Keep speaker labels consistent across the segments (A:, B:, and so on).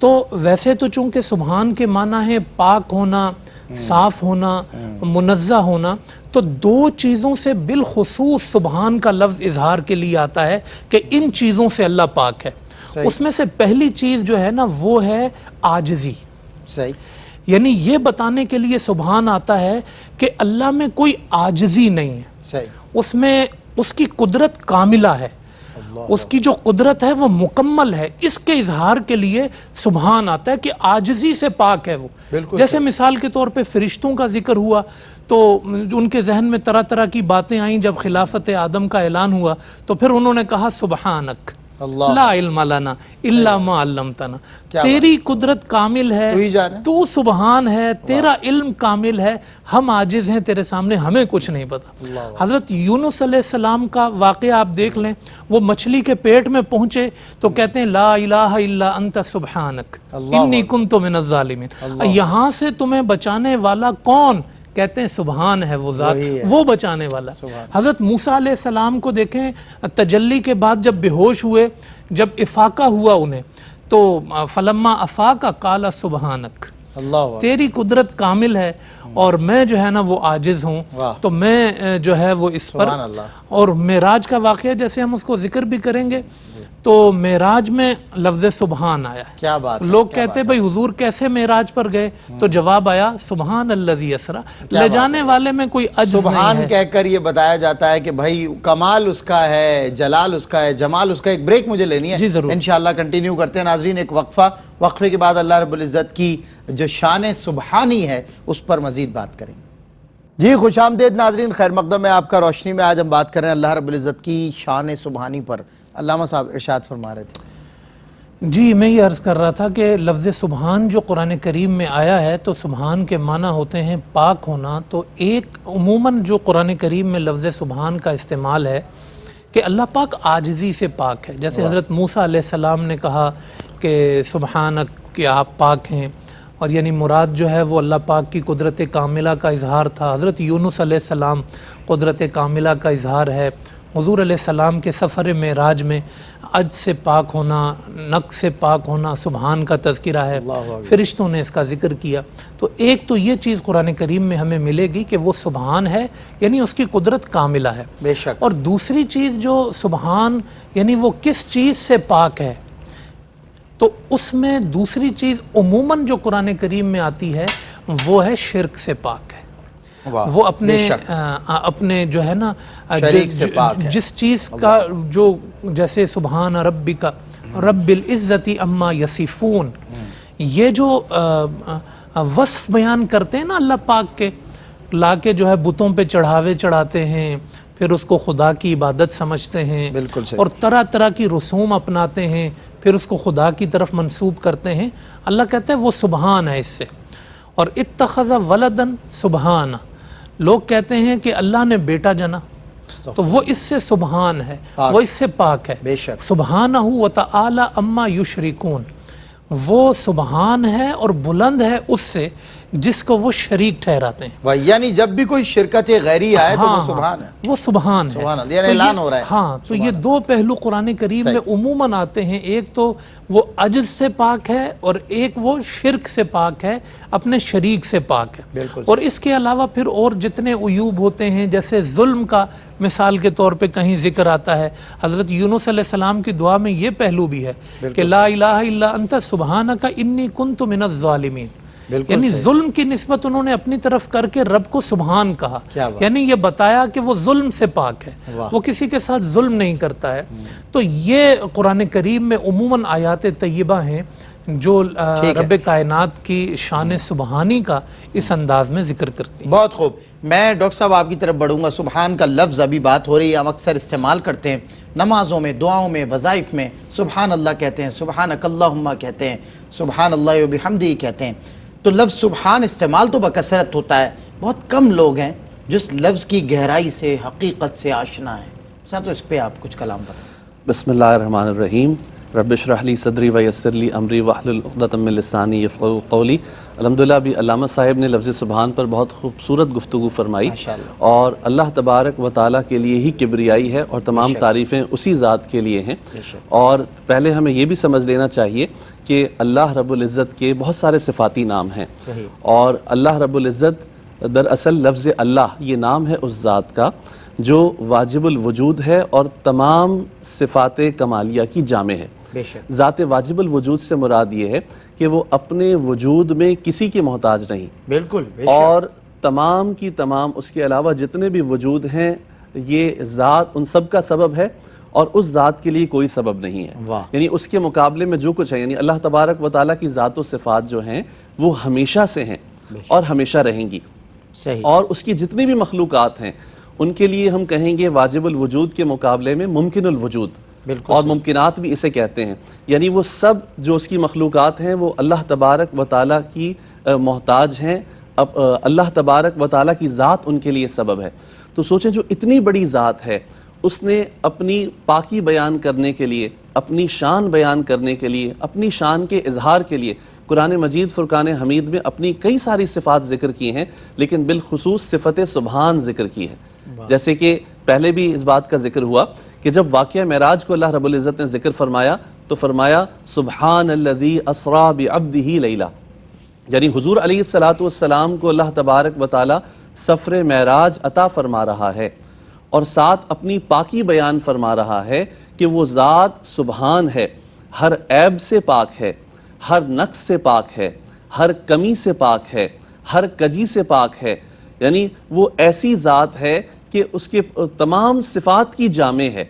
A: تو ویسے تو چونکہ سبحان کے معنی ہے پاک ہونا، صاف ہونا، منزہ ہونا، تو دو چیزوں سے بالخصوص سبحان کا لفظ اظہار کے لیے آتا ہے کہ ان چیزوں سے اللہ پاک ہے۔ اس میں سے پہلی چیز جو ہے نا وہ ہے عاجزی،
B: صحیح،
A: یعنی یہ بتانے کے لیے سبحان آتا ہے کہ اللہ میں کوئی عاجزی نہیں ہے،
B: صحیح،
A: اس میں اس کی قدرت کاملہ ہے، اس کی جو قدرت ہے وہ مکمل ہے، اس کے اظہار کے لیے سبحان آتا ہے کہ عاجزی سے پاک ہے وہ۔ جیسے مثال کے طور پہ فرشتوں کا ذکر ہوا تو ان کے ذہن میں طرح طرح کی باتیں آئیں، جب خلافت آدم کا اعلان ہوا تو پھر انہوں نے کہا سبحانک لا علم لنا الا ما علمتنا، تیری قدرت کامل ہے، تو سبحان ہے، تیرا علم کامل ہے، ہم عاجز ہیں تیرے سامنے، ہمیں کچھ نہیں پتا۔ حضرت یونس علیہ السلام کا واقعہ آپ دیکھ لیں، وہ مچھلی کے پیٹ میں پہنچے تو کہتے ہیں لا الہ الا انت سبحانک انی کنت من الظالمین، یہاں سے تمہیں بچانے والا کون؟ کہتے ہیں سبحان ہے وہ ذات، وہ بچانے والا۔ حضرت موسیٰ علیہ السلام کو دیکھیں، تجلی کے بعد جب بے ہوش ہوئے، جب افاقہ ہوا انہیں، تو فلما افاق قال سبحانک، تیری قدرت کامل ہے اور میں جو ہے نا وہ عاجز ہوں، تو میں جو ہے وہ اس پر۔ اور معراج کا واقعہ جیسے ہم اس کو ذکر بھی کریں گے تو معراج میں لفظ سبحان آیا ہے۔
B: کیا بات،
A: لوگ کہتے بھئی حضور کیسے معراج پر گئے؟ تو جواب آیا سبحان الذی اسرا، لے جانے والے میں کوئی عجز نہیں ہے۔
B: سبحان کہہ کر یہ بتایا جاتا ہے کہ بھائی کمال اس کا ہے، جلال اس کا ہے، جمال اس کا۔ ایک بریک مجھے لینی ہے،
A: جی ضرور،
B: انشاءاللہ کنٹینیو کرتے ہیں۔ ناظرین ایک وقفہ، وقفے کے بعد اللہ رب العزت کی جو شان سبحانی ہے اس پر مزید بات کریں۔ جی خوش آمدید ناظرین، خیر مقدم ہے آپ کا روشنی میں۔ آج ہم بات کر رہے ہیں اللہ رب العزت کی شان سبحانی پر۔ علامہ صاحب ارشاد فرما رہے تھے۔
A: جی میں یہ عرض کر رہا تھا کہ لفظ سبحان جو قرآن کریم میں آیا ہے تو سبحان کے معنی ہوتے ہیں پاک ہونا۔ تو ایک عموماً جو قرآن کریم میں لفظ سبحان کا استعمال ہے کہ اللہ پاک عاجزی سے پاک ہے، جیسے حضرت موسیٰ علیہ السلام نے کہا کہ سبحانک کہ آپ پاک ہیں، اور یعنی مراد جو ہے وہ اللہ پاک کی قدرت کاملہ کا اظہار تھا۔ حضرت یونس علیہ السلام قدرت کاملہ کا اظہار ہے۔ حضور علیہ السلام کے سفر معراج میں عجز سے پاک ہونا، نقص سے پاک ہونا، سبحان کا تذکرہ ہے، فرشتوں نے اس کا ذکر کیا۔ تو ایک تو یہ چیز قرآن کریم میں ہمیں ملے گی کہ وہ سبحان ہے، یعنی اس کی قدرت کاملہ ہے۔
B: بے شک۔
A: اور دوسری چیز جو سبحان یعنی وہ کس چیز سے پاک ہے، تو اس میں دوسری چیز عموماً جو قرآن کریم میں آتی ہے وہ ہے شرک سے پاک ہے۔ وہ اپنے جو ہے نا
B: شریک سے پاک ہے،
A: جس چیز کا جو جیسے سبحان ربک رب العزت اما یصفون، یہ جو وصف بیان کرتے ہیں نا اللہ پاک کے، لا کے جو ہے بتوں پہ چڑھاوے چڑھاتے ہیں، پھر اس کو خدا کی عبادت سمجھتے ہیں،
B: بالکل صحیح،
A: اور طرح طرح کی رسوم اپناتے ہیں، پھر اس کو خدا کی طرف منسوب کرتے ہیں۔ اللہ کہتا ہے وہ سبحان ہے اس سے۔ اور اتخذ ولدن سبحان، لوگ کہتے ہیں کہ اللہ نے بیٹا جنا، تو وہ اس سے سبحان ہے، وہ اس سے پاک ہے۔
B: بے شک،
A: سبحانہ وتعالی اما یشرکون، وہ سبحان ہے اور بلند ہے اس سے جس کو وہ شریک ٹھہراتے ہیں۔
B: یعنی جب بھی کوئی شرکت غیری آئے تو وہ سبحان ہے،
A: وہ سبحان ہے،
B: سبحان اللہ، یعنی اعلان ہو رہا ہے۔
A: ہاں، تو یہ دو پہلو قرآن کریم میں عموماً آتے ہیں، ایک تو وہ عجز سے پاک ہے اور ایک وہ شرک سے پاک ہے، اپنے شریک سے پاک ہے۔
B: بالکل،
A: اور اس کے علاوہ پھر اور جتنے عیوب ہوتے ہیں، جیسے ظلم کا مثال کے طور پہ کہیں ذکر آتا ہے، حضرت یونس علیہ السلام کی دعا میں یہ پہلو بھی ہے کہ لا الہ الا انت سبحانک انی کنت من الظالمین، یعنی ظلم کی نسبت انہوں نے اپنی طرف کر کے رب کو سبحان کہا، یعنی یہ بتایا کہ وہ ظلم سے پاک ہے، وہ کسی کے ساتھ ظلم نہیں کرتا ہے۔ تو یہ قرآن کریم میں عموماً آیات طیبہ ہیں جو رب کائنات کی شان سبحانی کا اس انداز میں ذکر کرتی ہیں۔
B: بہت خوب، میں ڈاکٹر صاحب آپ کی طرف بڑھوں گا۔ سبحان کا لفظ ابھی بات ہو رہی ہے، ہم اکثر استعمال کرتے ہیں نمازوں میں، دعاؤں میں، وظائف میں، سبحان اللہ کہتے ہیں، سبحانک اللہم کہتے ہیں، سبحان اللہ وبحمدہ کہتے ہیں۔ تو لفظ سبحان استعمال تو بکثرت ہوتا ہے، بہت کم لوگ ہیں جو اس لفظ کی گہرائی سے، حقیقت سے آشنا ہیں۔ تو اس پہ آپ کچھ کلام بتائیں۔
C: بسم اللہ الرحمن الرحیم۔ رب اشرح لی صدری ویسر لی امری واحلل عقدۃ من لسانی یفقہوا قولی۔ الحمدللہ ابھی علامہ صاحب نے لفظ سبحان پر بہت خوبصورت گفتگو فرمائی، اور اللہ تبارک و تعالیٰ کے لیے ہی کبریائی ہے اور تمام تعریفیں اسی ذات کے لیے ہیں۔ اور پہلے ہمیں یہ بھی سمجھ لینا چاہیے کہ اللہ رب العزت کے بہت سارے صفاتی نام ہیں، اور اللہ رب العزت دراصل لفظ اللہ یہ نام ہے اس ذات کا جو واجب الوجود ہے اور تمام صفات کمالیہ کی جامع ہے۔ ذات واجب الوجود سے مراد یہ ہے کہ وہ اپنے وجود میں کسی کی محتاج نہیں،
B: بالکل،
C: اور تمام کی تمام اس کے علاوہ جتنے بھی وجود ہیں یہ ذات ان سب کا سبب ہے، اور اس ذات کے لیے کوئی سبب نہیں ہے۔ یعنی اس کے مقابلے میں جو کچھ ہے، یعنی اللہ تبارک و تعالیٰ کی ذات و صفات جو ہیں وہ ہمیشہ سے ہیں اور ہمیشہ رہیں گی، اور اس کی جتنی بھی مخلوقات ہیں ان کے لیے ہم کہیں گے واجب الوجود کے مقابلے میں ممکن الوجود، اور ممکنات بھی اسے کہتے ہیں۔ یعنی وہ سب جو اس کی مخلوقات ہیں وہ اللہ تبارک و تعالیٰ کی محتاج ہیں، اللہ تبارک و تعالیٰ کی ذات ان کے لیے سبب ہے۔ تو سوچیں جو اتنی بڑی ذات ہے اس نے اپنی پاکی بیان کرنے کے لیے، اپنی شان بیان کرنے کے لیے، اپنی شان کے اظہار کے لیے قرآن مجید فرقان حمید میں اپنی کئی ساری صفات ذکر کی ہیں، لیکن بالخصوص صفت سبحان ذکر کی ہے۔ جیسے کہ پہلے بھی اس بات کا ذکر ہوا کہ جب واقعہ معراج کو اللہ رب العزت نے ذکر فرمایا تو فرمایا سبحان الذی اسرا بعبدہ لیلا، یعنی حضور علیہ السلام کو اللہ تبارک و تعالی سفر معراج عطا فرما رہا ہے، اور ساتھ اپنی پاکی بیان فرما رہا ہے کہ وہ ذات سبحان ہے، ہر عیب سے پاک ہے، ہر نقص سے پاک ہے، ہر کمی سے پاک ہے، ہر کجی سے پاک ہے۔ یعنی وہ ایسی ذات ہے کہ اس کے تمام صفات کی جامع ہے۔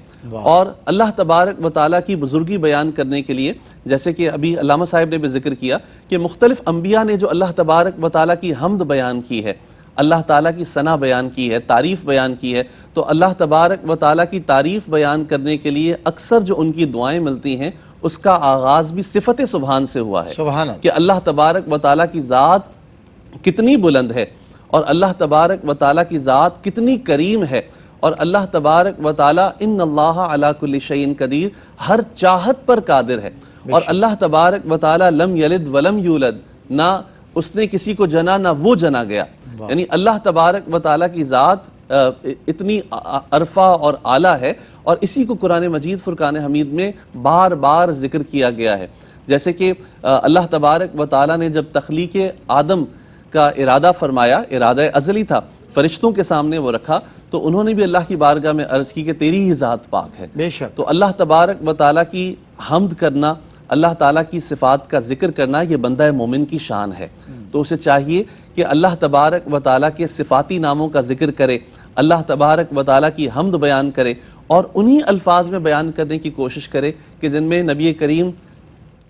C: اور اللہ تبارک و تعالیٰ کی بزرگی بیان کرنے کے لیے، جیسے کہ ابھی علامہ صاحب نے بھی ذکر کیا کہ مختلف انبیاء نے جو اللہ تبارک و تعالیٰ کی حمد بیان کی ہے، اللہ تعالیٰ کی ثنا بیان کی ہے، تعریف بیان کی ہے، تو اللہ تبارک و تعالیٰ کی تعریف بیان کرنے کے لیے اکثر جو ان کی دعائیں ملتی ہیں اس کا آغاز بھی صفت سبحان سے ہوا ہے، کہ اللہ تبارک و تعالیٰ کی ذات کتنی بلند ہے، اور اللہ تبارک و تعالیٰ کی ذات کتنی کریم ہے، اور اللہ تبارک و تعالیٰ ان اللہ علی کل شیء قدیر ہر چاہت پر قادر ہے، اور اللہ تبارک و تعالیٰ لم یلد ولم یولد، نہ اس نے کسی کو جنا نہ وہ جنا گیا۔ یعنی اللہ تبارک و تعالیٰ کی ذات اتنی عرفہ اور اعلیٰ ہے، اور اسی کو قرآن مجید فرقان حمید میں بار بار ذکر کیا گیا ہے۔ جیسے کہ اللہ تبارک و تعالیٰ نے جب تخلیق آدم کا ارادہ فرمایا، ارادہ ازلی تھا، فرشتوں کے سامنے وہ رکھا، تو انہوں نے بھی اللہ کی بارگاہ میں عرض کی کہ تیری ہی ذات پاک ہے۔ بے شک۔ تو اللہ تبارک و تعالیٰ کی حمد کرنا، اللہ تعالیٰ کی صفات کا ذکر کرنا، یہ بندہ مومن کی شان ہے۔ تو اسے چاہیے کہ اللہ تبارک و تعالیٰ کے صفاتی ناموں کا ذکر کرے، اللہ تبارک و تعالیٰ کی حمد بیان کرے، اور انہی الفاظ میں بیان کرنے کی کوشش کرے کہ جن میں نبی کریم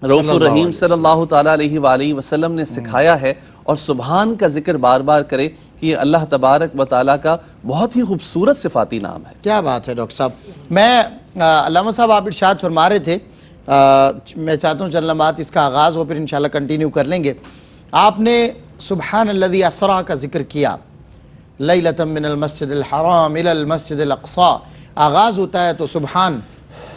C: رؤوف الرحیم صلی اللہ تعالیٰ علیہ وآلہ وسلم نے سکھایا ہے، اور سبحان کا ذکر بار بار کرے کہ یہ اللہ تبارک و تعالیٰ کا بہت ہی خوبصورت صفاتی نام ہے۔
B: کیا بات ہے ڈاکٹر صاحب۔ میں علامہ صاحب آپ ارشاد فرما رہے تھے، میں چاہتا ہوں چلنا بات اس کا آغاز ہو، پھر انشاءاللہ کنٹینیو کر لیں گے۔ آپ نے سبحان الذی اسرا کا ذکر کیا، لیلۃ من المسجد الحرام الی المسجد الاقصی، آغاز ہوتا ہے تو سبحان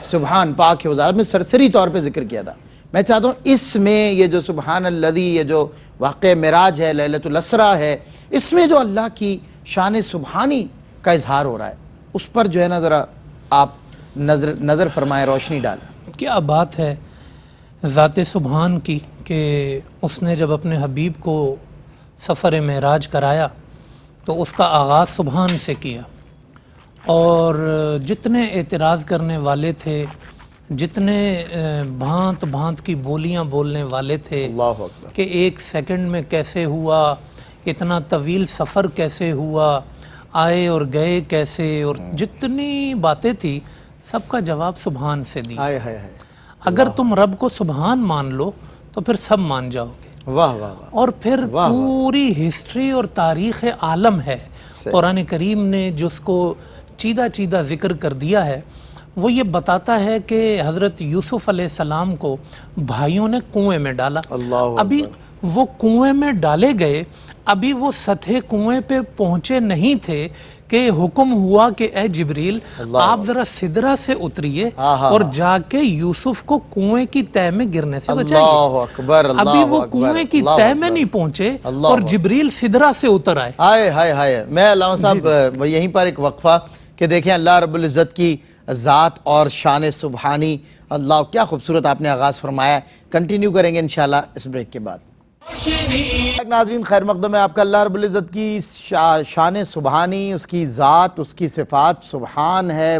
B: سبحان پاک ہے، آپ نے سرسری طور پہ ذکر کیا تھا۔ میں چاہتا ہوں اس میں یہ جو سبحان الذی، یہ جو واقع معراج ہے، لیلۃ الاسرا ہے، اس میں جو اللہ کی شان سبحانی کا اظہار ہو رہا ہے، اس پر جو ہے نا ذرا آپ نظر فرمائیں، روشنی ڈالیں۔
A: کیا بات ہے ذات سبحان کی کہ اس نے جب اپنے حبیب کو سفر معراج کرایا تو اس کا آغاز سبحان سے کیا، اور جتنے اعتراض کرنے والے تھے، جتنے بھانت بھانت کی بولیاں بولنے والے تھے
B: اللہ اکبر،
A: کہ ایک سیکنڈ میں کیسے ہوا، اتنا طویل سفر کیسے ہوا، آئے اور گئے کیسے، اور جتنی باتیں تھی سب کا جواب سبحان سے دی۔ اگر تم رب کو سبحان مان لو تو پھر سب مان جاؤ گے۔
B: واہ واہ واہ۔
A: اور پھر پوری ہسٹری اور تاریخ عالم ہے، قرآن کریم نے جس کو چیدہ چیدہ ذکر کر دیا ہے، وہ یہ بتاتا ہے کہ حضرت یوسف علیہ السلام کو بھائیوں نے کنویں میں ڈالا، ابھی وہ کنویں میں ڈالے گئے، ابھی وہ سطح کنویں پہ پہنچے نہیں تھے کہ حکم ہوا کہ اے جبریل آپ ذرا سدرہ سے اتریے اور جا کے یوسف کو کنویں کی تہ میں گرنے سے بچائیے۔
B: اللہ اکبر، اللہ
A: ابھی وہ
B: اکبر،
A: کنویں کی
B: اللہ
A: تہ میں
B: اکبر۔
A: نہیں پہنچے
B: اللہ
A: اور
B: اکبر۔
A: جبریل سدرہ سے اتر آئے۔
B: ہائے ہائے ہائے، میں علامہ صاحب یہیں پر ایک وقفہ کہ دیکھیں اللہ رب العزت کی ذات اور شان سبحانی، اللہ کیا خوبصورت آپ نے آغاز فرمایا ہے۔ کنٹینیو کریں گے انشاءاللہ اس بریک کے بعد۔ ناظرین خیر مقدم ہے آپ کا۔ اللہ رب العزت کی شان سبحانی، اس کی ذات، اس کی صفات سبحان ہے،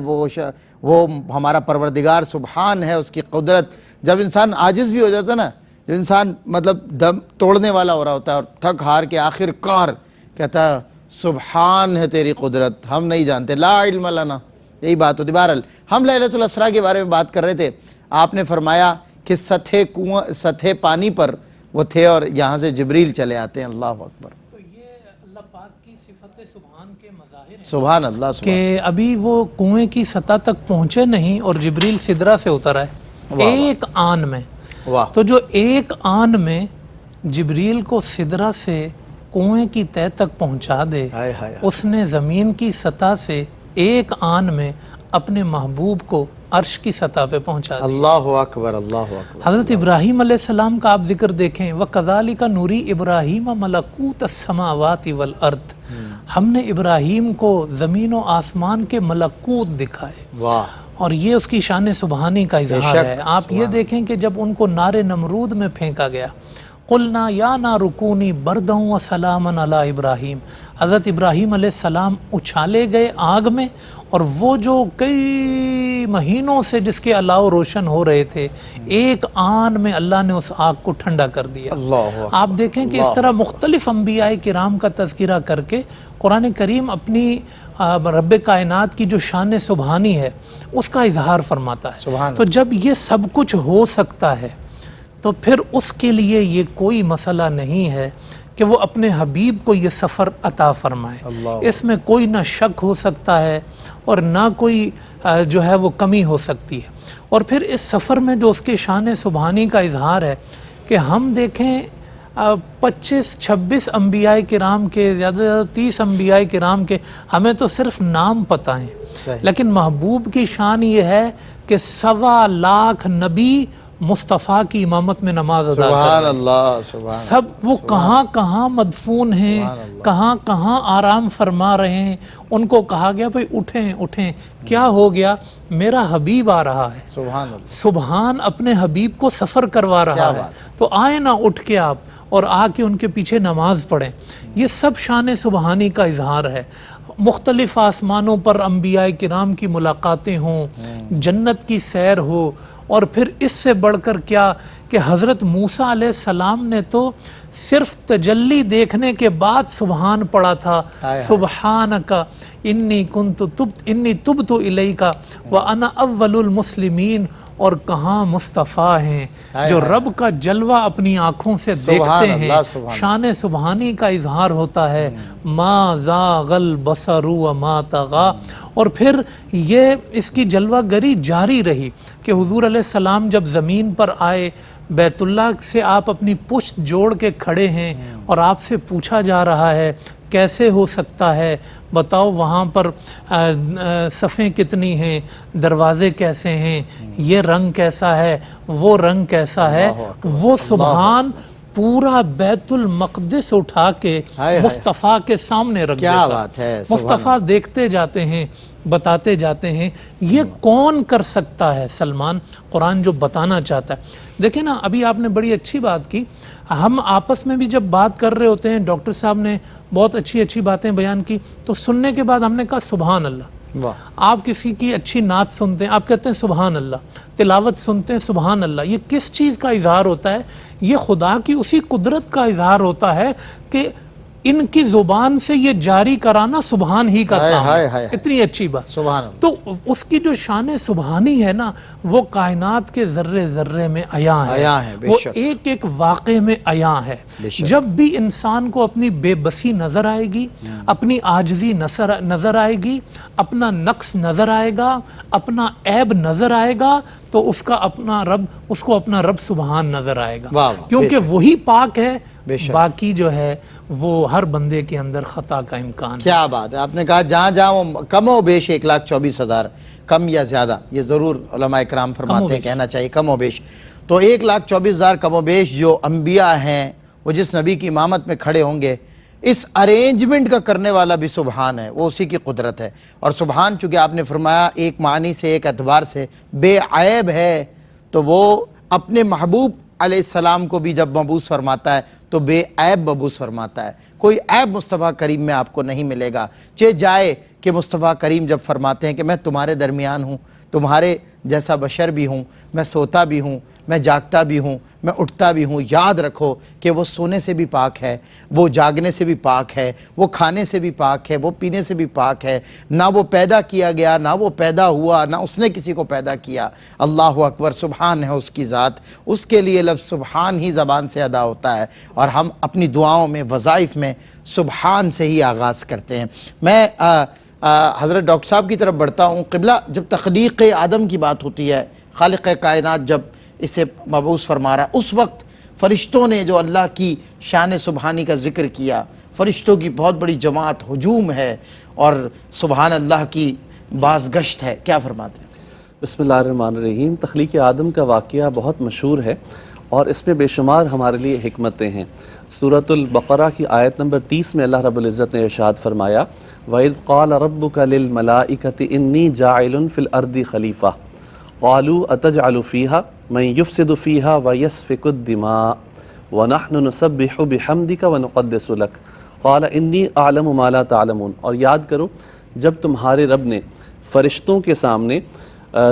B: وہ ہمارا پروردگار سبحان ہے، اس کی قدرت۔ جب انسان عاجز بھی ہو جاتا ہے نا، جب انسان مطلب دم توڑنے والا ہو رہا ہوتا ہے اور تھک ہار کے آخر کار کہتا ہے سبحان ہے تیری قدرت، ہم نہیں جانتے، لا علم لنا، یہی بات ہوتی۔ بہرحال ہم لیلۃ الاسراء کے بارے میں بات کر رہے تھے، آپ نے فرمایا کہ سطح پانی پر وہ تھے اور یہاں سے جبریل چلے آتے ہیں۔ اللہ اکبر،
A: تو یہ اللہ پاک کی صفت سبحان کے مظاہر ہیں
B: سبحان اللہ، سبحان
A: کہ ابھی وہ کنویں کی سطح تک پہنچے نہیں اور جبریل سدرہ سے اتر آئے ایک آن میں۔
B: واہ،
A: تو جو ایک آن میں جبریل کو سدرہ سے کنویں کی تہ تک پہنچا دے،
B: ہائے ہائے،
A: اس نے زمین کی سطح سے ایک آن میں اپنے محبوب کو عرش کی سطح پہ پہنچا دیا۔
B: اللہ اکبر، اللہ اکبر۔
A: حضرت ابراہیم علیہ السلام کا آپ ذکر دیکھیں، وَكَذَلِكَ نُرِي إِبْرَاهِيمَ مَلَكُوتَ السَّمَاوَاتِ وَالْأَرْضِ، ہم نے ابراہیم کو زمین و آسمان کے ملکوت دکھائے،
B: واہ،
A: اور یہ اس کی شان سبحانی کا اظہار ہے۔ آپ یہ دیکھیں کہ جب ان کو نار نمرود میں پھینکا گیا، قُلْنَا يَا نَارُ كُونِي بَرْدًا وَسَلَامًا عَلَىٰ ابراہیم، حضرت ابراہیم علیہ السلام اچھالے گئے آگ میں، اور وہ جو کئی مہینوں سے جس کے علاوہ روشن ہو رہے تھے، ایک آن میں اللہ نے اس آگ کو ٹھنڈا کر دیا۔
B: اللہ
A: آپ دیکھیں کہ اس طرح مختلف انبیاء کرام کا تذکرہ کر کے قرآن کریم اپنی رب کائنات کی جو شان سبحانی ہے اس کا اظہار فرماتا ہے۔ تو جب یہ سب کچھ ہو سکتا ہے تو پھر اس کے لیے یہ کوئی مسئلہ نہیں ہے کہ وہ اپنے حبیب کو یہ سفر عطا فرمائے۔ اس میں کوئی نہ شک ہو سکتا ہے اور نہ کوئی جو ہے وہ کمی ہو سکتی ہے۔ اور پھر اس سفر میں جو اس کے شان سبحانی کا اظہار ہے کہ ہم دیکھیں 25-26 انبیاء کرام کے، زیادہ 30 انبیاء کرام کے ہمیں تو صرف نام پتہ ہیں، لیکن محبوب کی شان یہ ہے کہ 1.25 لاکھ نبی مصطفیٰ کی امامت میں نماز ادا کر
B: سبحان اللہ، سبحان
A: سب وہ کہاں کہاں مدفون ہیں، کہاں کہاں آرام فرما رہے ہیں۔ ان کو کہا گیا بھئی اٹھیں اٹھیں، کیا ہو گیا؟ میرا حبیب آ رہا ہے،
B: سبحان اللہ،
A: سبحان اپنے حبیب کو سفر کروا رہا ہے، تو آئے نا اٹھ کے آپ اور آ کے ان کے پیچھے نماز پڑھیں۔ یہ سب شان سبحانی کا اظہار ہے۔ مختلف آسمانوں پر انبیاء کرام کی ملاقاتیں ہوں، جنت کی سیر ہو، اور پھر اس سے بڑھ کر کیا کہ حضرت موسیٰ علیہ السلام نے تو صرف تجلی دیکھنے کے بعد سبحان پڑھا تھا، سبحانک انی تبت الیک وانا اول المسلمین، اور کہاں مصطفیٰ ہیں جو رب کا جلوہ اپنی آنکھوں سے دیکھتے ہیں۔ شان سبحانی کا اظہار ہوتا ہے، ما زاغ البصر وما طغی، اور پھر یہ اس کی جلوہ گری جاری رہی کہ حضور علیہ السلام جب زمین پر آئے، بیت اللہ سے آپ اپنی پشت جوڑ کے کھڑے ہیں اور آپ سے پوچھا جا رہا ہے کیسے ہو سکتا ہے، بتاؤ وہاں پر صفیں کتنی ہیں، دروازے کیسے ہیں، یہ رنگ کیسا ہے، وہ رنگ کیسا ہے۔ وہ سبحان پورا بیت المقدس اٹھا کے مصطفیٰ کے سامنے رکھ دیتا۔
B: کیا بات ہے،
A: مصطفیٰ دیکھتے جاتے ہیں، بتاتے جاتے ہیں۔ یہ کون کر سکتا ہے سلمان؟ قرآن جو بتانا چاہتا ہے۔ دیکھیں نا، ابھی آپ نے بڑی اچھی بات کی، ہم آپس میں بھی جب بات کر رہے ہوتے ہیں، ڈاکٹر صاحب نے بہت اچھی اچھی باتیں بیان کی، تو سننے کے بعد ہم نے کہا سبحان اللہ۔ آپ کسی کی اچھی نعت سنتے ہیں، آپ کہتے ہیں سبحان اللہ، تلاوت سنتے ہیں سبحان اللہ۔ یہ کس چیز کا اظہار ہوتا ہے؟ یہ خدا کی اسی قدرت کا اظہار ہوتا ہے کہ ان کی زبان سے یہ جاری کرانا سبحان ہی کا کام ہے۔ اتنی اچھی بات،
B: سبحان اللہ۔
A: تو اس کی جو شان سبحانی ہے نا، وہ کائنات کے ذرے ذرے میں عیاں ہے، وہ ایک ایک واقعے میں عیاں ہے۔ جب بھی انسان کو اپنی بے بسی نظر آئے گی، اپنی عاجزی نظر آئے گی، اپنا نقص نظر آئے گا، اپنا عیب نظر آئے گا، تو اس کو اپنا رب سبحان نظر آئے گا، کیونکہ وہی پاک ہے،
B: بے شک۔
A: باقی جو ہے وہ ہر بندے کے اندر خطا کا امکان ہے۔
B: کیا بات ہے، آپ نے کہا جہاں جہاں وہ کم و بیش 1,24,000 کم یا زیادہ، یہ ضرور علماء اکرام فرماتے ہیں کہنا چاہیے کم و بیش، تو 1,24,000 کم و بیش جو انبیاء ہیں وہ جس نبی کی امامت میں کھڑے ہوں گے، اس ارینجمنٹ کا کرنے والا بھی سبحان ہے، وہ اسی کی قدرت ہے۔ اور سبحان چونکہ آپ نے فرمایا ایک معنی سے ایک اعتبار سے بے عیب ہے، تو وہ اپنے محبوب علیہ السلام کو بھی جب مبعوث فرماتا ہے تو بے عیب مبعوث فرماتا ہے، کوئی عیب مصطفیٰ کریم میں آپ کو نہیں ملے گا، چہ جائے کہ مصطفیٰ کریم جب فرماتے ہیں کہ میں تمہارے درمیان ہوں، تمہارے جیسا بشر بھی ہوں، میں سوتا بھی ہوں، میں جاگتا بھی ہوں، میں اٹھتا بھی ہوں، یاد رکھو کہ وہ سونے سے بھی پاک ہے، وہ جاگنے سے بھی پاک ہے، وہ کھانے سے بھی پاک ہے، وہ پینے سے بھی پاک ہے، نہ وہ پیدا کیا گیا، نہ وہ پیدا ہوا، نہ اس نے کسی کو پیدا کیا۔ اللہ اکبر، سبحان ہے اس کی ذات، اس کے لیے لفظ سبحان ہی زبان سے ادا ہوتا ہے، اور ہم اپنی دعاؤں میں وظائف میں سبحان سے ہی آغاز کرتے ہیں۔ میں حضرت ڈاکٹر صاحب کی طرف بڑھتا ہوں۔ قبلہ، جب تخلیق آدم کی بات ہوتی ہے، خالق کائنات جب اسے مبعوث فرما رہا ہے، اس وقت فرشتوں نے جو اللہ کی شان سبحانی کا ذکر کیا، فرشتوں کی بہت بڑی جماعت ہجوم ہے اور سبحان اللہ کی بازگشت ہے، کیا فرماتے ہیں؟
C: بسم اللہ الرحمن الرحیم۔ تخلیق آدم کا واقعہ بہت مشہور ہے اور اس میں بے شمار ہمارے لیے حکمتیں ہیں۔ سورۃ البقرہ کی آیت نمبر 30 میں اللہ رب العزت نے ارشاد فرمایا وَإِذْ قَالَ رَبُّكَ لِلْمَلَائِكَةِ إِنِّي جَاعِلٌ فِي الْأَرْضِ خَلِيفَةً قَالُوا أَتَجْعَلُ فِيهَا مَن يُفْسِدُ فِيهَا وَيَسْفِكُ الدِّمَاءَ وَنَحْنُ نُسَبِّحُ بِحَمْدِكَ وَنُقَدِّسُ لَكَ قَالَ إِنِّي أَعْلَمُ مَا لَا تَعْلَمُونَ۔ اور یاد کرو جب تمہارے رب نے فرشتوں کے سامنے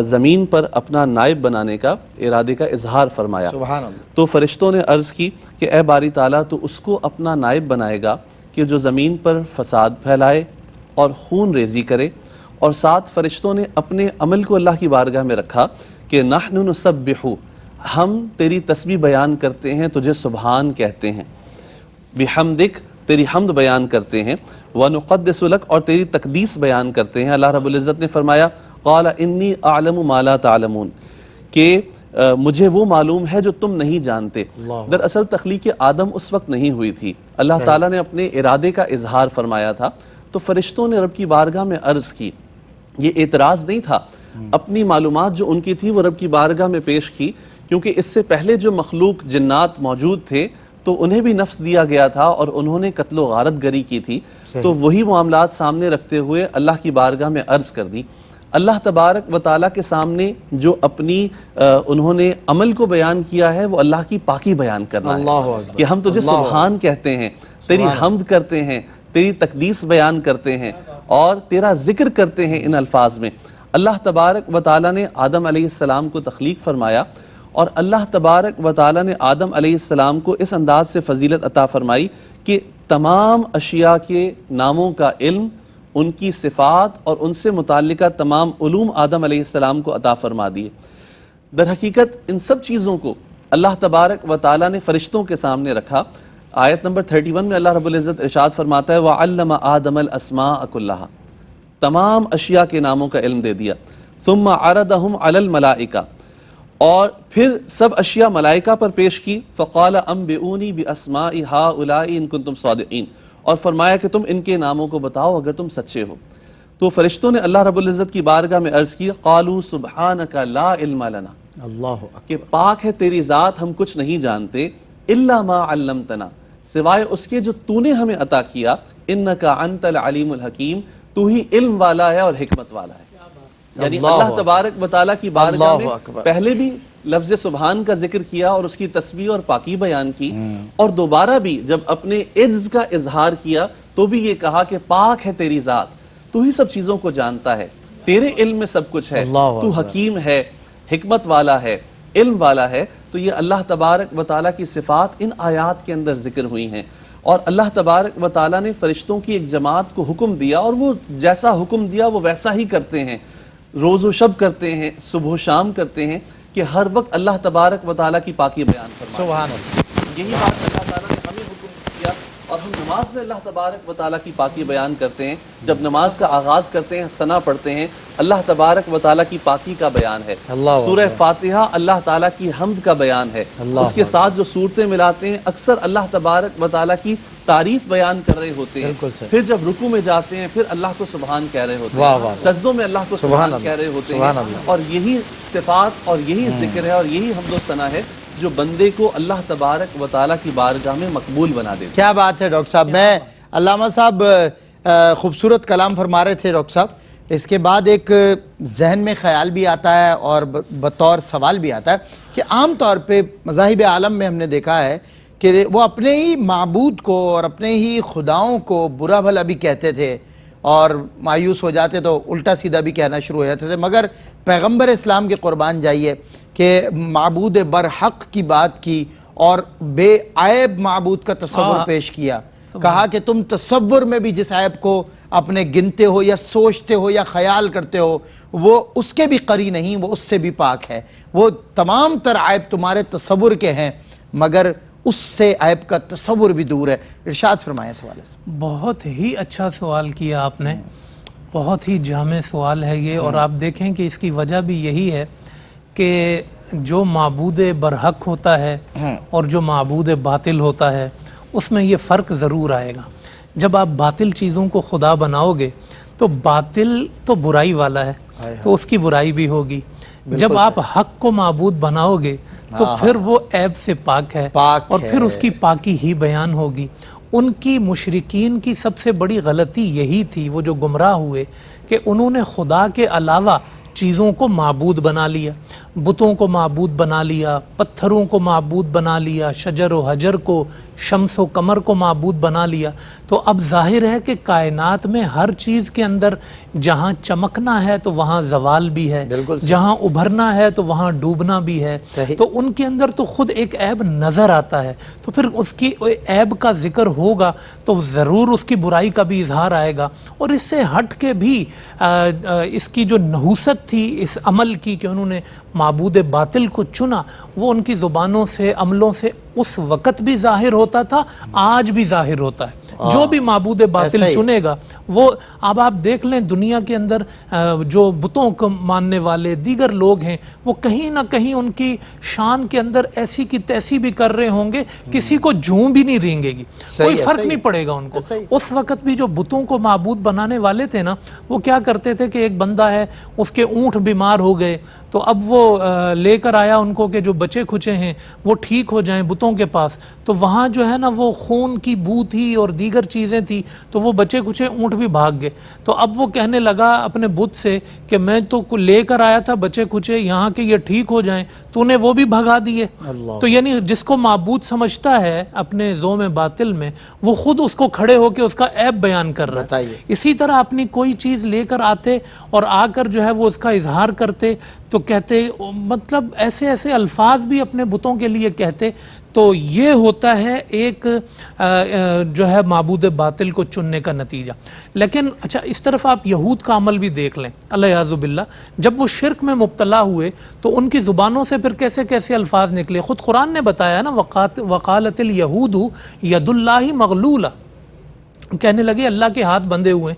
C: زمین پر اپنا نائب بنانے کا ارادے کا اظہار فرمایا،
B: سبحان اللہ۔
C: تو فرشتوں نے عرض کی کہ اے باری تعالیٰ تو اس کو اپنا نائب بنائے گا کہ جو زمین پر فساد پھیلائے اور خون ریزی کرے، اور ساتھ فرشتوں نے اپنے عمل کو اللہ کی بارگاہ میں رکھا کہ نحن نسبح، ہم تیری تسبیح بیان کرتے ہیں، تجھے سبحان کہتے ہیں، بحمدک، تیری حمد بیان کرتے ہیں، ونقدس لک، اور تیری تقدیس بیان کرتے ہیں۔ اللہ رب العزت نے فرمایا قال انی اعلم ما لا تعلمون، کہ مجھے وہ معلوم ہے جو تم نہیں جانتے۔ دراصل تخلیق آدم اس وقت نہیں ہوئی تھی، اللہ تعالیٰ نے اپنے ارادے کا اظہار فرمایا تھا، تو فرشتوں نے رب کی بارگاہ میں عرض کی، یہ اعتراض نہیں تھا، اپنی معلومات جو ان کی تھی وہ رب کی بارگاہ میں پیش کی، کیونکہ اس سے پہلے جو مخلوق جنات موجود تھے تو انہیں بھی نفس دیا گیا تھا اور انہوں نے قتل و غارت گری کی تھی، تو وہی معاملات سامنے رکھتے ہوئے اللہ کی بارگاہ میں عرض کر دی۔ اللہ تبارک و تعالیٰ کے سامنے جو اپنی انہوں نے عمل کو بیان کیا ہے وہ اللہ کی پاکی بیان کرنا ہے کہ ہم تجھے سبحان کہتے ہیں، تیری حمد کرتے ہیں، تیری تقدیس بیان کرتے ہیں اور تیرا ذکر کرتے ہیں ان الفاظ میں۔ اللہ تبارک و تعالیٰ نے آدم علیہ السلام کو تخلیق فرمایا اور اللہ تبارک و تعالیٰ نے آدم علیہ السلام کو اس انداز سے فضیلت عطا فرمائی کہ تمام اشیاء کے ناموں کا علم، ان کی صفات اور ان سے متعلقہ تمام علوم آدم علیہ السلام کو عطا فرما دیے۔ در حقیقت ان سب چیزوں کو اللہ تبارک و تعالیٰ نے فرشتوں کے سامنے رکھا۔ آیت نمبر 31 میں اللہ رب العزت ارشاد فرماتا ہے وَعَلَّمَ آدَمَ الْأَسْمَاءَ كُلَّهَا، تمام اشیاء کے ناموں کا علم دے دیا۔ ثُمَّ عَرَضَهُمْ عَلَى الْمَلَائِكَةِ، اور پھر سب اشیاء ملائکہ پر پیش کی۔ فَقَالَ أَنبِئُونِي بِأَسْمَاءِ هَؤُلَاءِ إِن كُنتُمْ صَادِقِينَ، اور فرمایا کہ تم ان کے ناموں کو بتاؤ اگر تم سچے ہو۔ تو فرشتوں نے اللہ رب العزت کی بارگاہ میں عرض کی قالوا سبحانک لا علم لنا،
B: اللہ
C: کہ پاک ہے تیری ذات، ہم کچھ نہیں جانتے، الا ما علمتنا، سوائے اس کے جو تو نے ہمیں عطا کیا، انک انت العلیم الحکیم، تو ہی علم والا ہے اور حکمت والا ہے۔ یعنی اللہ تبارک و تعالیٰ کی بارگاہ میں پہلے بھی لفظ سبحان کا ذکر کیا اور اس کی تسبیح اور پاکی بیان کی، اور دوبارہ بھی جب اپنے عجز کا اظہار کیا تو بھی یہ کہا کہ پاک ہے تیری ذات، تو ہی سب چیزوں کو جانتا ہے، تیرے علم میں سب کچھ ہے، تو حکیم ہے، حکمت والا ہے، علم والا ہے۔ تو یہ اللہ تبارک و تعالیٰ کی صفات ان آیات کے اندر ذکر ہوئی ہیں، اور اللہ تبارک و تعالیٰ نے فرشتوں کی ایک جماعت کو حکم دیا اور وہ جیسا حکم دیا وہ ویسا ہی کرتے ہیں، روز و شب کرتے ہیں، صبح و شام کرتے ہیں، کہ ہر وقت اللہ تبارک و تعالیٰ کی پاکی بیان فرمائے۔
B: سبحان اللہ۔
C: یہی بات اللہ تعالیٰ نے ہمیں حکم کیا اور ہم ہم نماز میں اللہ تبارک و تعالیٰ کی پاکی بیان کرتے ہیں، جب نماز کا آغاز کرتے ہیں ثنا پڑھتے ہیں، اللہ تبارک و تعالیٰ کی پاکی کا بیان ہے۔ سورہ فاتحہ اللہ تعالیٰ کی حمد کا بیان ہے، اس کے ساتھ جو صورتیں ملاتے ہیں اکثر اللہ تبارک و تعالیٰ کی تعریف بیان کر رہے ہوتے ہیں۔ پھر جب رکوع میں جاتے ہیں پھر اللہ کو سبحان کہہ رہے ہوتے ہیں، سجدوں میں اللہ کو سبحان کہہ رہے ہوتے ہیں، اور یہی صفات اور یہی ذکر ہے اور یہی حمد و ثنا ہے جو بندے کو اللہ تبارک و تعالیٰ کی بارگاہ میں مقبول بنا دیتا ہے۔
B: کیا بات ہے ڈاکٹر صاحب، میں علامہ صاحب خوبصورت کلام فرما رہے تھے ڈاکٹر صاحب، اس کے بعد ایک ذہن میں خیال بھی آتا ہے اور بطور سوال بھی آتا ہے کہ عام طور پہ مذاہب عالم میں ہم نے دیکھا ہے کہ وہ اپنے ہی معبود کو اور اپنے ہی خداؤں کو برا بھلا بھی کہتے تھے اور مایوس ہو جاتے تو الٹا سیدھا بھی کہنا شروع ہو جاتے تھے، مگر پیغمبر اسلام کے قربان جائیے کہ معبود برحق کی بات کی اور بے عیب معبود کا تصور پیش کیا، کہا کہ تم تصور میں بھی جس عیب کو اپنے گنتے ہو یا سوچتے ہو یا خیال کرتے ہو وہ اس کے بھی قری نہیں، وہ اس سے بھی پاک ہے، وہ تمام تر عیب تمہارے تصور کے ہیں مگر اس سے عیب کا تصور بھی دور ہے۔ ارشاد فرمائیں اس حوالے سے۔
A: بہت ہی اچھا سوال کیا آپ نے، بہت ہی جامع سوال ہے یہ، اور آپ دیکھیں کہ اس کی وجہ بھی یہی ہے کہ جو معبود برحق ہوتا ہے اور جو معبود باطل ہوتا ہے اس میں یہ فرق ضرور آئے گا۔ جب آپ باطل چیزوں کو خدا بناؤ گے تو باطل تو برائی والا ہے تو اس کی برائی بھی ہوگی، جب آپ حق کو معبود بناؤ گے تو پھر وہ عیب سے پاک ہے اور پھر اس کی پاکی ہی بیان ہوگی۔ ان کی مشرکین کی سب سے بڑی غلطی یہی تھی، وہ جو گمراہ ہوئے، کہ انہوں نے خدا کے علاوہ چیزوں کو معبود بنا لیا، بتوں کو معبود بنا لیا، پتھروں کو معبود بنا لیا، شجر و حجر کو، شمس و قمر کو معبود بنا لیا۔ تو اب ظاہر ہے کہ کائنات میں ہر چیز کے اندر جہاں چمکنا ہے تو وہاں زوال بھی ہے، جہاں ابھرنا ہے تو وہاں ڈوبنا بھی ہے، تو ان کے اندر تو خود ایک عیب نظر آتا ہے، تو پھر اس کی عیب کا ذکر ہوگا تو ضرور اس کی برائی کا بھی اظہار آئے گا۔ اور اس سے ہٹ کے بھی اس کی جو نحوست تھی اس عمل کی کہ انہوں نے معبود باطل کو چنا، وہ ان کی زبانوں سے عملوں سے اس وقت بھی ظاہر ہوتا تھا، آج بھی ظاہر ہوتا ہے۔ جو بھی معبود باطل چنے گا وہ، اب آپ دیکھ لیں دنیا کے اندر جو بتوں کو ماننے والے دیگر لوگ ہیں وہ کہیں نہ کہیں ان کی شان کے اندر ایسی کی تیسی بھی کر رہے ہوں گے، کسی کو جوں بھی نہیں رینگے گی، کوئی فرق نہیں پڑے گا ان کو۔ اس وقت بھی جو بتوں کو معبود بنانے والے تھے نا، وہ کیا کرتے تھے کہ ایک بندہ ہے اس کے اونٹ بیمار ہو گئے تو اب وہ لے کر آیا ان کو کہ جو بچے کھچے ہیں وہ ٹھیک ہو جائیں بتوں کے پاس، تو وہاں جو ہے نا وہ خون کی بو تھی اور دیگر چیزیں تھی، تو وہ بچے کھچے اونٹ بھی بھاگ گئے۔ تو اب وہ کہنے لگا اپنے بت سے کہ میں تو لے کر آیا تھا بچے کھچے یہاں کے یہ ٹھیک ہو جائیں، تو نے وہ بھی بھگا دیے۔ تو یعنی جس کو معبود سمجھتا ہے اپنے ذوم باطل میں، وہ خود اس کو کھڑے ہو کے اس کا عیب بیان کر رہا ہے۔ اسی طرح اپنی کوئی چیز لے کر آتے اور آ کر جو ہے وہ اس کا اظہار کرتے تو کہتے، مطلب ایسے ایسے الفاظ بھی اپنے بتوں کے لیے کہتے، تو یہ ہوتا ہے ایک جو ہے معبود باطل کو چننے کا نتیجہ۔ لیکن اچھا اس طرف آپ یہود کا عمل بھی دیکھ لیں، الیاذ باللہ، جب وہ شرک میں مبتلا ہوئے تو ان کی زبانوں سے پھر کیسے کیسے الفاظ نکلے، خود قرآن نے بتایا نا، وقالت الیہود ید اللہ مغلولہ، کہنے لگے اللہ کے ہاتھ بندھے ہوئے۔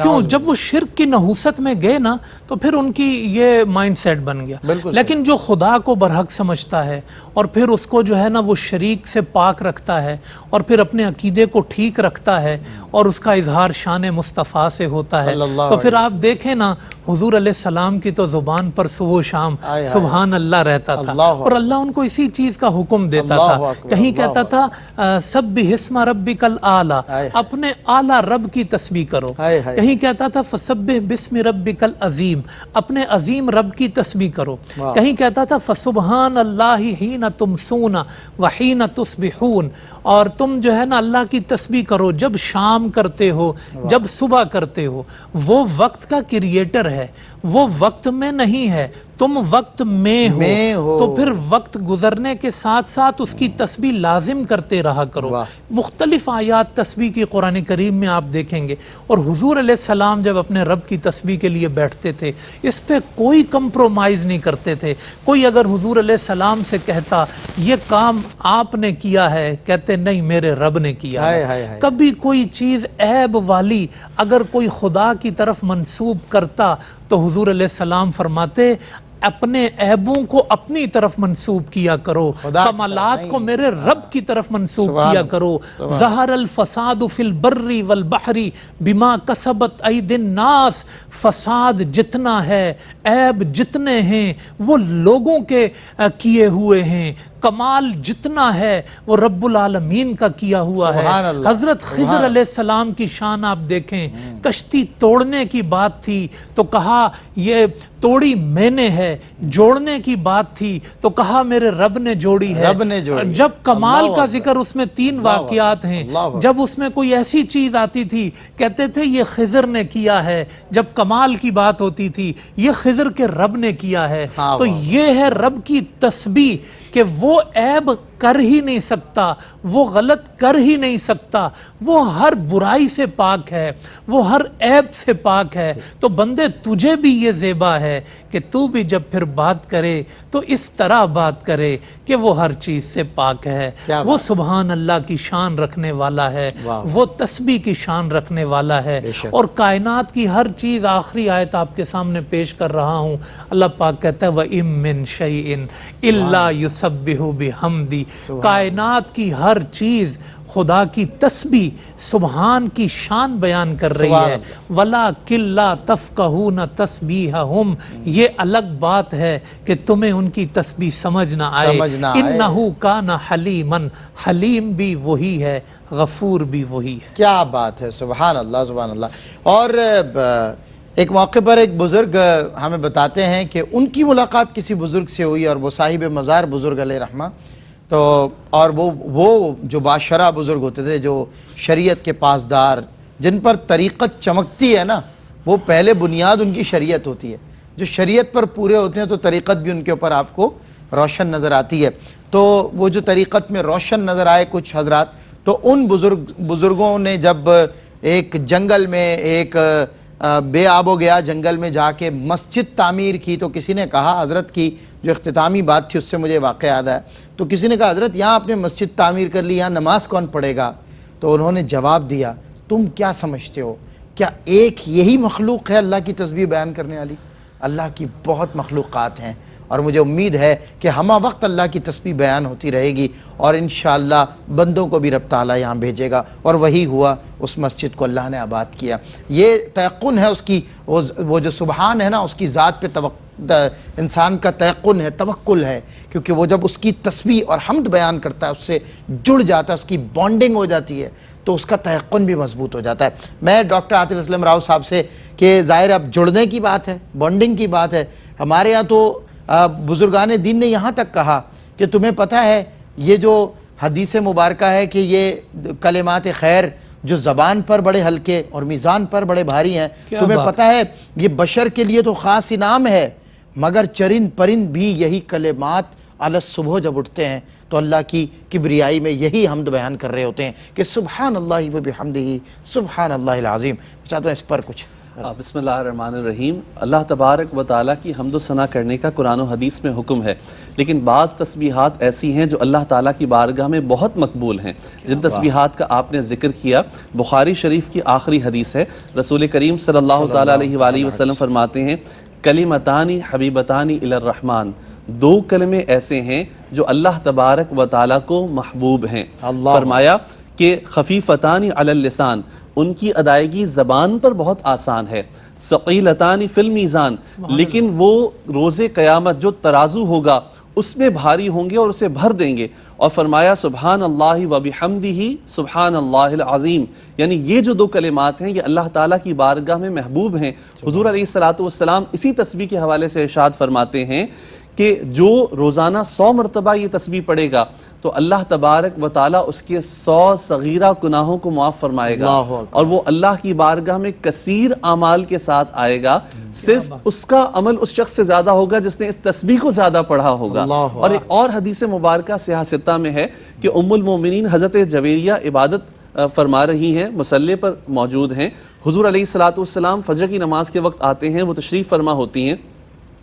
A: کیوں؟ جب وہ شرک کی نحوست میں گئے نا تو پھر ان کی یہ مائنڈ سیٹ بن گیا۔ لیکن جو خدا کو برحق سمجھتا ہے اور پھر اس کو جو ہے نا وہ شریک سے پاک رکھتا ہے اور پھر اپنے عقیدے کو ٹھیک رکھتا ہے اور اس کا اظہار شان مصطفیٰ سے ہوتا ہے، تو پھر آپ دیکھیں نا حضور علیہ السلام کی تو زبان پر صبح و شام سبحان اللہ رہتا تھا، اور اللہ ان کو اسی چیز کا حکم دیتا تھا۔ کہیں کہتا تھا سبح اسم ربک الاعلی، اپنے اعلیٰ رب کی تسبیح کرو، کہیں کہتا تھا فسبح بسم ربک العظیم، اپنے عظیم رب کی تسبیح کرو، کہیں کہتا تھا فسبحان اللہ حین تمسون وحین تصبحون، اور تم جو ہے نا اللہ کی تسبیح کرو جب شام کرتے ہو جب صبح کرتے ہو۔ وہ وقت کا کریٹر ہے، وہ وقت میں نہیں ہے، تم وقت میں ہو تو پھر وقت گزرنے کے ساتھ ساتھ اس کی تسبیح لازم کرتے رہا کرو۔ مختلف آیات تسبیح کی قرآن کریم میں آپ دیکھیں گے، اور حضور علیہ السلام جب اپنے رب کی تسبیح کے لیے بیٹھتے تھے اس پہ کوئی کمپرومائز نہیں کرتے تھے۔ کوئی اگر حضور علیہ السلام سے کہتا یہ کام آپ نے کیا ہے، کہتے نہیں میرے رب نے کیا ہے۔ کبھی کوئی چیز عیب والی اگر کوئی خدا کی طرف منسوب کرتا تو حضور علیہ السلام فرماتے اپنے عیبوں کو اپنی طرف منسوب کیا کرو، کمالات کو میرے رب کی طرف منسوب کیا کرو۔ ظہر الفساد فی البر والبحر بما کسبت ایدی الناس، فساد جتنا ہے، عیب جتنے ہیں وہ لوگوں کے کیے ہوئے ہیں، کمال جتنا ہے وہ رب العالمین کا کیا ہوا ہے۔ حضرت خضر علیہ السلام کی شان آپ دیکھیں، کشتی توڑنے کی بات تھی تو کہا یہ توڑی میں نے ہے، جوڑنے کی بات تھی تو کہا میرے رب نے جوڑی ہے۔ جب کمال کا ذکر اس میں 3 واقعات ہیں، جب اس میں کوئی ایسی چیز آتی تھی کہتے تھے یہ خضر نے کیا ہے، جب کمال کی بات ہوتی تھی یہ خضر کے رب نے کیا ہے۔ تو یہ ہے رب کی تسبیح کہ وہ عیب کر ہی نہیں سکتا، وہ غلط کر ہی نہیں سکتا، وہ ہر برائی سے پاک ہے، وہ ہر عیب سے پاک ہے۔ تو بندے تجھے بھی یہ زیبا ہے کہ تو بھی جب پھر بات کرے تو اس طرح بات کرے کہ وہ ہر چیز سے پاک ہے، وہ سبحان اللہ کی شان رکھنے والا ہے، وہ تسبیح کی شان رکھنے والا ہے۔ اور کائنات کی ہر چیز، آخری آیت آپ کے سامنے پیش کر رہا ہوں، اللہ پاک کہتا ہے وَإِن مِّن شَيْءٍ إِلَّا يُسَبِّحُ بِحَمْدِهِ، کائنات کی ہر چیز خدا کی تسبیح سبحان کی شان بیان کر رہی ہے۔ وَلَٰكِن لَّا تَفْقَهُونَ تَسْبِيحَهُمْ، یہ الگ بات ہے کہ تمہیں ان کی تسبیح سمجھ نہ آئے۔ إِنَّهُ كَانَ حَلِيمًا، حلیم بھی وہی ہے، غفور بھی وہی ہے۔
B: کیا بات ہے، سبحان اللہ سبحان اللہ۔ اور ایک موقع پر ایک بزرگ ہمیں بتاتے ہیں کہ ان کی ملاقات کسی بزرگ سے ہوئی، اور وہ صاحب مزار بزرگ علیہ رحمہ، تو اور وہ جو باشرع بزرگ ہوتے تھے، جو شریعت کے پاسدار، جن پر طریقت چمکتی ہے نا، وہ پہلے بنیاد ان کی شریعت ہوتی ہے۔ جو شریعت پر پورے ہوتے ہیں تو طریقت بھی ان کے اوپر آپ کو روشن نظر آتی ہے۔ تو وہ جو طریقت میں روشن نظر آئے کچھ حضرات، تو ان بزرگوں نے جب ایک جنگل میں، ایک بے آب و گیا جنگل میں جا کے مسجد تعمیر کی، تو کسی نے کہا، حضرت کی جو اختتامی بات تھی اس سے مجھے واقعہ یاد ہے، تو کسی نے کہا حضرت یہاں آپ نے مسجد تعمیر کر لی، یہاں نماز کون پڑھے گا؟ تو انہوں نے جواب دیا تم کیا سمجھتے ہو، کیا ایک یہی مخلوق ہے اللہ کی تسبیح بیان کرنے والی؟ اللہ کی بہت مخلوقات ہیں، اور مجھے امید ہے کہ ہمہ وقت اللہ کی تسبیح بیان ہوتی رہے گی، اور انشاءاللہ بندوں کو بھی رب تعالیٰ یہاں بھیجے گا، اور وہی ہوا، اس مسجد کو اللہ نے آباد کیا۔ یہ تیقن ہے اس کی، وہ جو سبحان ہے نا، اس کی ذات پہ انسان کا تیقن ہے، توکل ہے، کیونکہ وہ جب اس کی تسبیح اور حمد بیان کرتا ہے، اس سے جڑ جاتا ہے، اس کی بانڈنگ ہو جاتی ہے، تو اس کا تیقن بھی مضبوط ہو جاتا ہے۔ میں ڈاکٹر عاطف اسلم راؤ صاحب سے کہ ظاہر اب جڑنے کی بات ہے، بانڈنگ کی بات ہے، ہمارے ہاں تو بزرگان دین نے یہاں تک کہا کہ تمہیں پتہ ہے یہ جو حدیث مبارکہ ہے کہ یہ کلمات خیر جو زبان پر بڑے ہلکے اور میزان پر بڑے بھاری ہیں، تمہیں پتہ ہے یہ بشر کے لیے تو خاص انعام ہے، مگر چرند پرند بھی یہی کلمات علی الصبح جب اٹھتے ہیں تو اللہ کی کبریائی میں یہی حمد بیان کر رہے ہوتے ہیں کہ سبحان اللہ و بحمدہ سبحان اللہ العظیم۔ چاہتا ہوں اس پر کچھ۔
C: بسم اللہ الرحمن الرحیم۔ اللہ تبارک و تعالیٰ کی حمد و ثنا کرنے کا قرآن و حدیث میں حکم ہے، لیکن بعض تسبیحات ایسی ہیں جو اللہ تعالیٰ کی بارگاہ میں بہت مقبول ہیں۔ جن تسبیحات کا آپ نے ذکر کیا، بخاری شریف کی آخری حدیث ہے، رسول کریم صلی اللہ تعالیٰ علیہ وآلہ وسلم فرماتے ہیں کلمتانی حبیبتانی الی الرحمن، 2 کلمے ایسے ہیں جو اللہ تبارک و تعالیٰ کو محبوب ہیں۔ فرمایا کہ خفیفتانی علی اللسان، ان کی ادائیگی زبان پر بہت آسان ہے، ثقیلتانی فی المیزان، لیکن وہ روز قیامت جو ترازو ہوگا اس میں بھاری ہوں گے اور اسے بھر دیں گے۔ اور فرمایا سبحان اللہ و بحمدہ سبحان اللہ العظیم، یعنی یہ جو 2 کلمات ہیں یہ اللہ تعالیٰ کی بارگاہ میں محبوب ہیں۔ حضور علیہ الصلوۃ والسلام اسی تسبیح کے حوالے سے ارشاد فرماتے ہیں کہ جو روزانہ 100 مرتبہ یہ تسبیح پڑھے گا تو اللہ تبارک و تعالیٰ اس کے 100 صغیرہ گناہوں کو معاف فرمائے گا، اور وہ اللہ کی بارگاہ میں کثیر اعمال کے ساتھ آئے گا. صرف اس کا عمل اس شخص سے زیادہ ہوگا جس نے اس تسبیح کو زیادہ پڑھا ہوگا. اور ایک اور حدیث مبارکہ صحیح ستہ میں ہے کہ ام المومنین حضرت جویریہ عبادت فرما رہی ہیں، مصلی پر موجود ہیں. حضور علیہ الصلوۃ والسلام فجر کی نماز کے وقت آتے ہیں، وہ تشریف فرما ہوتی ہیں.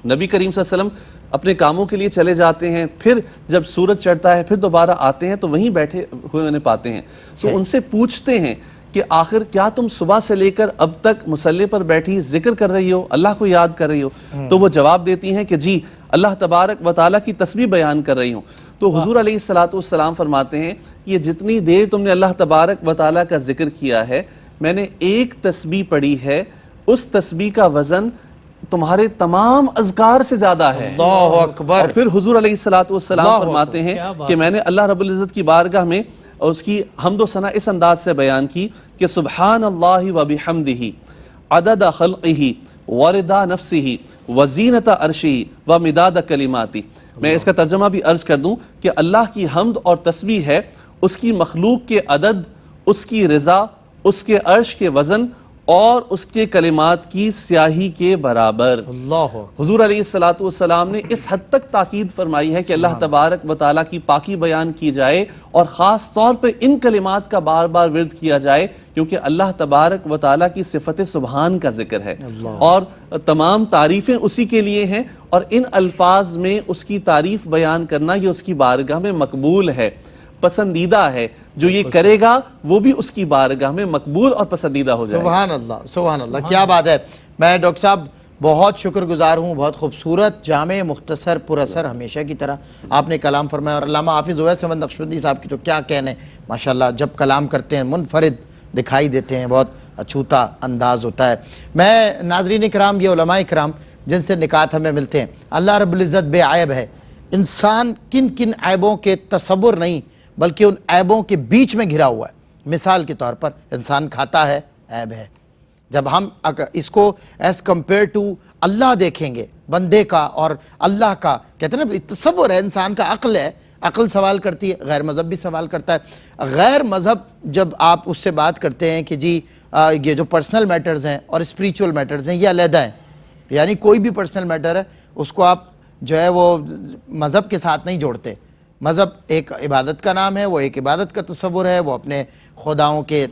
C: نبی کریم صلی اللہ علیہ وسلم اپنے کاموں کے لیے چلے جاتے ہیں، پھر جب سورج چڑھتا ہے پھر دوبارہ آتے ہیں تو وہیں بیٹھے ہوئے انہیں پاتے ہیں. تو ان سے پوچھتے ہیں کہ آخر کیا تم صبح سے لے کر اب تک مصلی پر بیٹھی ذکر کر رہی ہو، اللہ کو یاد کر رہی ہو؟ تو وہ جواب دیتی ہیں کہ جی اللہ تبارک و تعالیٰ کی تسبیح بیان کر رہی ہوں. تو حضور علیہ الصلوۃ والسلام فرماتے ہیں یہ جتنی دیر تم نے اللہ تبارک و تعالیٰ کا ذکر کیا ہے، میں نے ایک تسبیح پڑھی ہے، اس تسبیح کا وزن تمہارے تمام اذکار سے زیادہ ہے.
B: اللہ اکبر.
C: اور پھر حضور علیہ الصلوۃ والسلام فرماتے ہیں کہ میں نے اللہ رب العزت کی بارگاہ میں اس کی حمد و ثنا اس انداز سے بیان کی کہ سبحان اللہ و بحمدہ عدد خلقہ ورضا نفسہ وزینت عرشہ ومداد کلماتہ. میں اس کا ترجمہ بھی عرض کر دوں کہ اللہ کی حمد اور تسبیح ہے اس کی مخلوق کے عدد، اس کی رضا، اس کے عرش کے وزن اور اس کے کلمات کی سیاہی کے برابر.
B: اللہ
C: حضور علیہ الصلوۃ والسلام نے اس حد تک تاکید فرمائی ہے کہ اللہ تبارک و تعالیٰ کی پاکی بیان کی جائے اور خاص طور پہ ان کلمات کا بار بار ورد کیا جائے کیونکہ اللہ تبارک و تعالیٰ کی صفت سبحان کا ذکر ہے اور تمام تعریفیں اسی کے لیے ہیں، اور ان الفاظ میں اس کی تعریف بیان کرنا یہ اس کی بارگاہ میں مقبول ہے، پسندیدہ ہے. جو یہ کرے گا وہ بھی اس کی بارگاہ میں مقبول اور پسندیدہ ہو جائے.
B: سبحان اللہ، سبحان اللہ، کیا بات ہے. میں ڈاکٹر صاحب بہت شکر گزار ہوں، بہت خوبصورت، جامع، مختصر، پر اثر ہمیشہ کی طرح آپ نے کلام فرمایا. اور علامہ حافظ اویس احمد نقشبندی صاحب کی تو کیا کہنے، ماشاءاللہ جب کلام کرتے ہیں منفرد دکھائی دیتے ہیں، بہت اچھوتا انداز ہوتا ہے. میں ناظرین کرام، یہ علماء کرام جن سے نکات ہمیں ملتے ہیں، اللہ رب العزت بے عیب ہے. انسان کن کن عیبوں کے تصور نہیں بلکہ ان عیبوں کے بیچ میں گھرا ہوا ہے. مثال کے طور پر انسان کھاتا ہے، عیب ہے. جب ہم اس کو ایز کمپیئر ٹو اللہ دیکھیں گے، بندے کا اور اللہ کا، کہتے ہیں نا تصور ہے، انسان کا عقل ہے، عقل سوال کرتی ہے، غیر مذہب بھی سوال کرتا ہے. غیر مذہب جب آپ اس سے بات کرتے ہیں کہ جی یہ جو پرسنل میٹرز ہیں اور اسپریچول میٹرز ہیں یہ علیحدہ ہیں، یعنی کوئی بھی پرسنل میٹر ہے اس کو آپ جو ہے وہ مذہب کے ساتھ نہیں جوڑتے. مذہب ایک عبادت کا نام ہے، وہ ایک عبادت کا تصور ہے، وہ اپنے خداؤں کے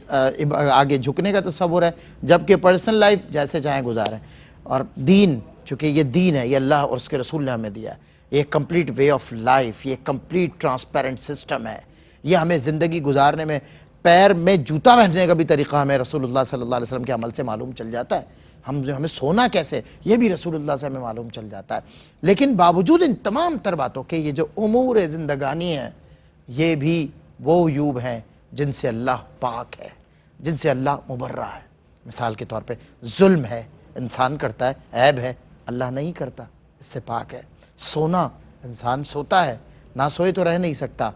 B: آگے جھکنے کا تصور ہے، جبکہ پرسنل لائف جیسے چاہیں گزاریں. اور دین، چونکہ یہ دین ہے، یہ اللہ اور اس کے رسول نے ہمیں دیا ہے، یہ کمپلیٹ وے آف لائف، یہ کمپلیٹ ٹرانسپیرنٹ سسٹم ہے. یہ ہمیں زندگی گزارنے میں پیر میں جوتا پہننے کا بھی طریقہ ہمیں رسول اللہ صلی اللہ علیہ وسلم کے عمل سے معلوم چل جاتا ہے. ہمیں سونا کیسے، یہ بھی رسول اللہ سے ہمیں معلوم چل جاتا ہے. لیکن باوجود ان تمام تر باتوں کے یہ جو امور زندگانی ہیں یہ بھی وہ عیوب ہیں جن سے اللہ پاک ہے، جن سے اللہ مبرہ ہے. مثال کے طور پہ ظلم ہے، انسان کرتا ہے، عیب ہے، اللہ نہیں کرتا، اس سے پاک ہے. سونا، انسان سوتا ہے، نہ سوئے تو رہ نہیں سکتا،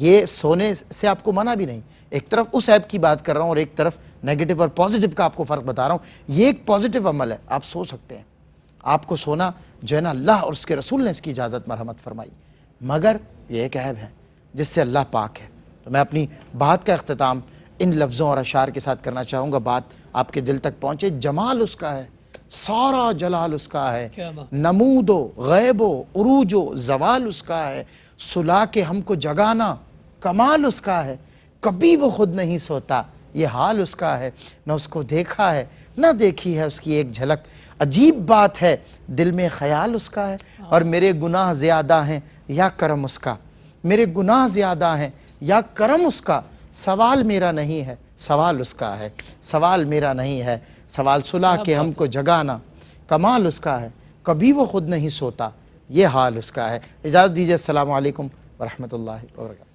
B: یہ سونے سے آپ کو منع بھی نہیں. ایک طرف اس عیب کی بات کر رہا ہوں اور ایک طرف نیگیٹو اور پازیٹیو کا آپ کو فرق بتا رہا ہوں. یہ ایک پازیٹیو عمل ہے، آپ سو سکتے ہیں. آپ کو سونا جو ہے نا اللہ اور اس کے رسول نے اس کی اجازت مرحمت فرمائی، مگر یہ ایک عیب ہے جس سے اللہ پاک ہے. تو میں اپنی بات کا اختتام ان لفظوں اور اشعار کے ساتھ کرنا چاہوں گا، بات آپ کے دل تک پہنچے. جمال اس کا ہے، سارا جلال اس کا ہے، نمود و غیب و عروج و زوال اس کا ہے، سلا کے ہم کو جگانا کمال اس کا ہے. کبھی وہ خود نہیں سوتا، یہ حال اس کا ہے. نہ اس کو دیکھا ہے نہ دیکھی ہے اس کی ایک جھلک. عجیب بات ہے دل میں خیال اس کا ہے. اور میرے گناہ زیادہ ہیں یا کرم اس کا، میرے گناہ زیادہ ہیں یا کرم اس کا. سوال میرا نہیں ہے، سوال اس کا ہے، سوال میرا نہیں ہے. سوال سلا کے ہم کو جگانا کمال اس کا ہے. کبھی وہ خود نہیں سوتا، یہ حال اس کا ہے. اجازت دیجیے، السلام علیکم ورحمۃ اللہ وبرکاتہ.